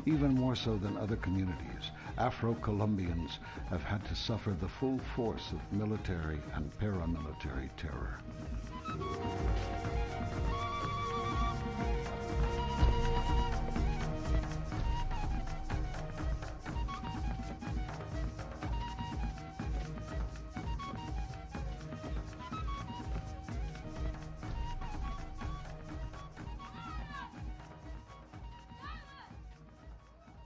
Even more so than other communities, Afro-Colombians have had to suffer the full force of military and paramilitary terror.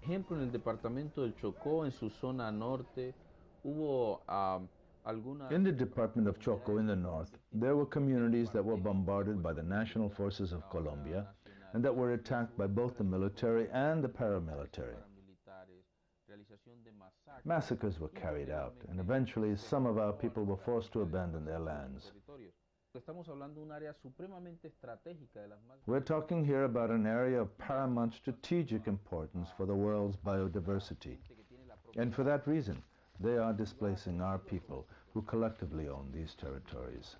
Ejemplo, en el departamento del Chocó, en su zona norte, hubo algunas... In the Department of Choco in the north, there were communities that were bombarded by the national forces of Colombia and that were attacked by both the military and the paramilitary. Massacres were carried out, and eventually some of our people were forced to abandon their lands. We're talking here about an area of paramount strategic importance for the world's biodiversity. And for that reason, they are displacing our people who collectively own these territories.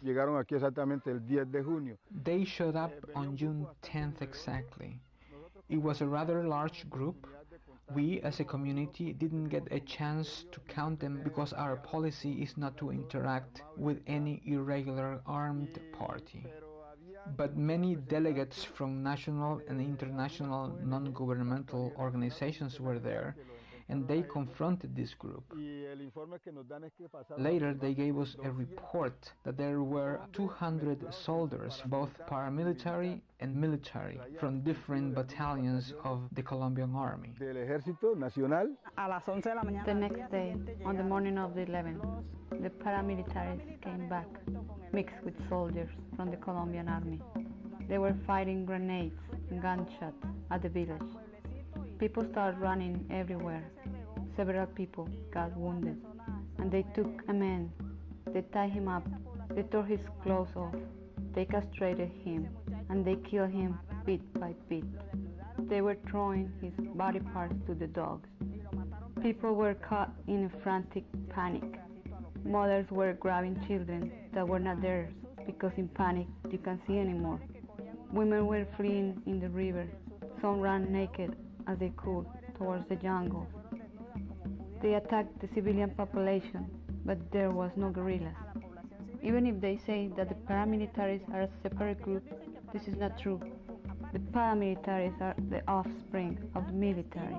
Llegaron aquí exactamente el 10 de junio. They showed up on June 10th exactly. It was a rather large group. We, as a community, didn't get a chance to count them because our policy is not to interact with any irregular armed party. But many delegates from national and international non-governmental organizations were there, and they confronted this group. Later, they gave us a report that there were 200 soldiers, both paramilitary and military, from different battalions of the Colombian army. The next day, on the morning of the 11th, the paramilitaries came back, mixed with soldiers from the Colombian army. They were firing grenades and gunshots at the village. People started running everywhere. Several people got wounded, and they took a man. They tied him up, they tore his clothes off, they castrated him, and they killed him bit by bit. They were throwing his body parts to the dogs. People were caught in a frantic panic. Mothers were grabbing children that were not theirs, because in panic you can't see anymore. Women were fleeing in the river. Some ran naked as they could towards the jungle. They attacked the civilian population, but there was no guerrillas. Even if they say that the paramilitaries are a separate group, this is not true. The paramilitaries are the offspring of the military.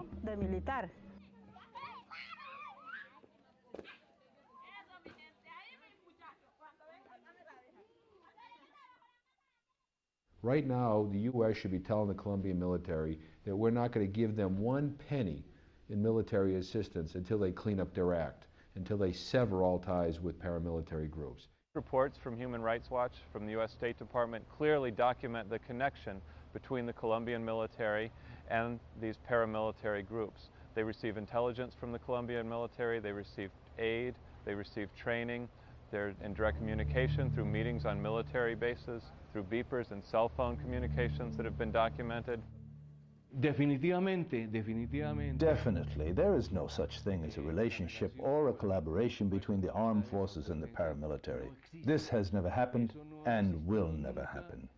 Right now, the U.S. should be telling the Colombian military that we're not going to give them one penny in military assistance until they clean up their act, until they sever all ties with paramilitary groups. Reports from Human Rights Watch, from the U.S. State Department, clearly document the connection between the Colombian military and these paramilitary groups. They receive intelligence from the Colombian military, they receive aid, they receive training, they're in direct communication through meetings on military bases, through beepers and cell phone communications that have been documented. Definitely, there is no such thing as a relationship or a collaboration between the armed forces and the paramilitary. This has never happened and will never happen.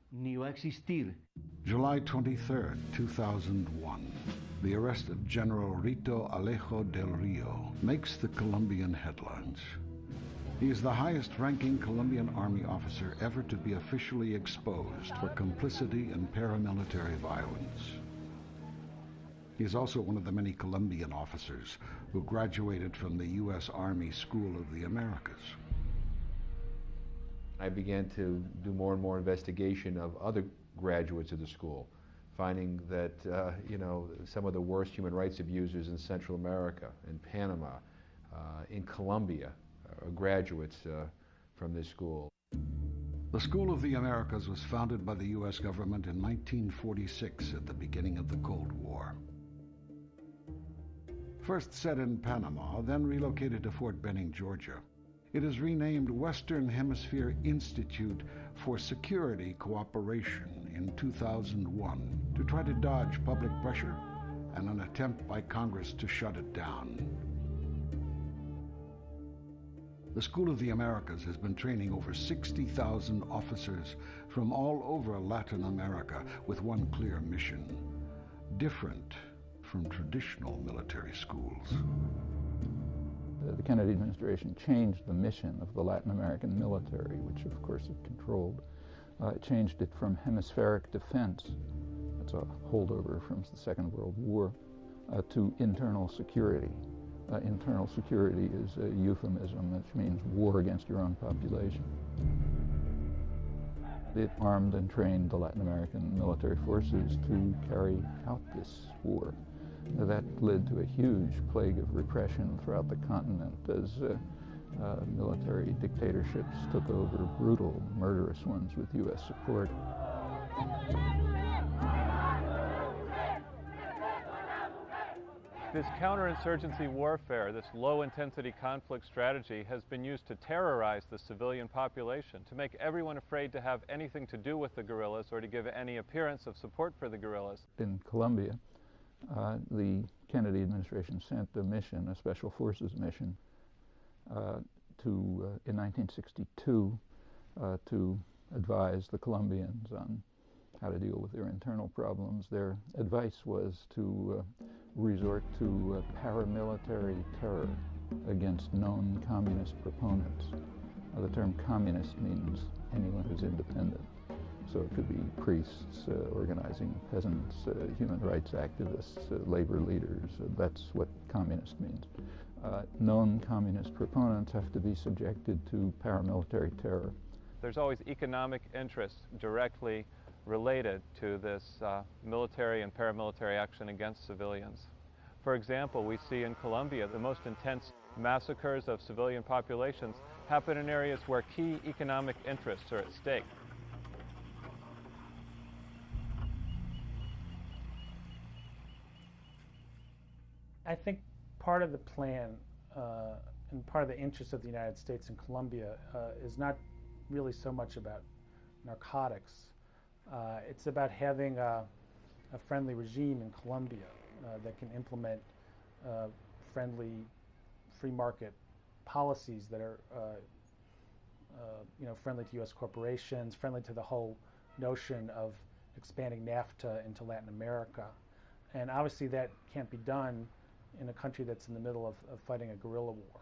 July 23rd, 2001. The arrest of General Rito Alejo del Rio makes the Colombian headlines. He is the highest-ranking Colombian army officer ever to be officially exposed for complicity in paramilitary violence. He is also one of the many Colombian officers who graduated from the U.S. Army School of the Americas. I began to do more and more investigation of other graduates of the school, finding that, some of the worst human rights abusers in Central America, in Panama, in Colombia, graduates from this school. The School of the Americas was founded by the U.S. government in 1946 at the beginning of the Cold War. First set in Panama, then relocated to Fort Benning, Georgia. It is renamed Western Hemisphere Institute for Security Cooperation in 2001 to try to dodge public pressure and an attempt by Congress to shut it down. The School of the Americas has been training over 60,000 officers from all over Latin America with one clear mission: different from traditional military schools. The Kennedy administration changed the mission of the Latin American military, which of course it controlled. It changed it from hemispheric defense, that's a holdover from the Second World War, to internal security. Internal security is a euphemism which means war against your own population. It armed and trained the Latin American military forces to carry out this war. That led to a huge plague of repression throughout the continent as military dictatorships took over, brutal, murderous ones with U.S. support. This counterinsurgency warfare, this low-intensity conflict strategy, has been used to terrorize the civilian population, to make everyone afraid to have anything to do with the guerrillas or to give any appearance of support for the guerrillas. In Colombia, the Kennedy administration sent a mission, a special forces mission, in 1962 to advise the Colombians on how to deal with their internal problems. Their advice was to resort to paramilitary terror against known communist proponents. The term communist means anyone who's independent. So it could be priests organizing peasants, human rights activists, labor leaders. That's what communist means. Known communist proponents have to be subjected to paramilitary terror. There's always economic interests directly related to this military and paramilitary action against civilians. For example, we see in Colombia the most intense massacres of civilian populations happen in areas where key economic interests are at stake. I think part of the plan and part of the interest of the United States in Colombia is not really so much about narcotics. It's about having a friendly regime in Colombia that can implement friendly free market policies that are friendly to U.S. corporations, friendly to the whole notion of expanding NAFTA into Latin America. And obviously that can't be done in a country that's in the middle of fighting a guerrilla war.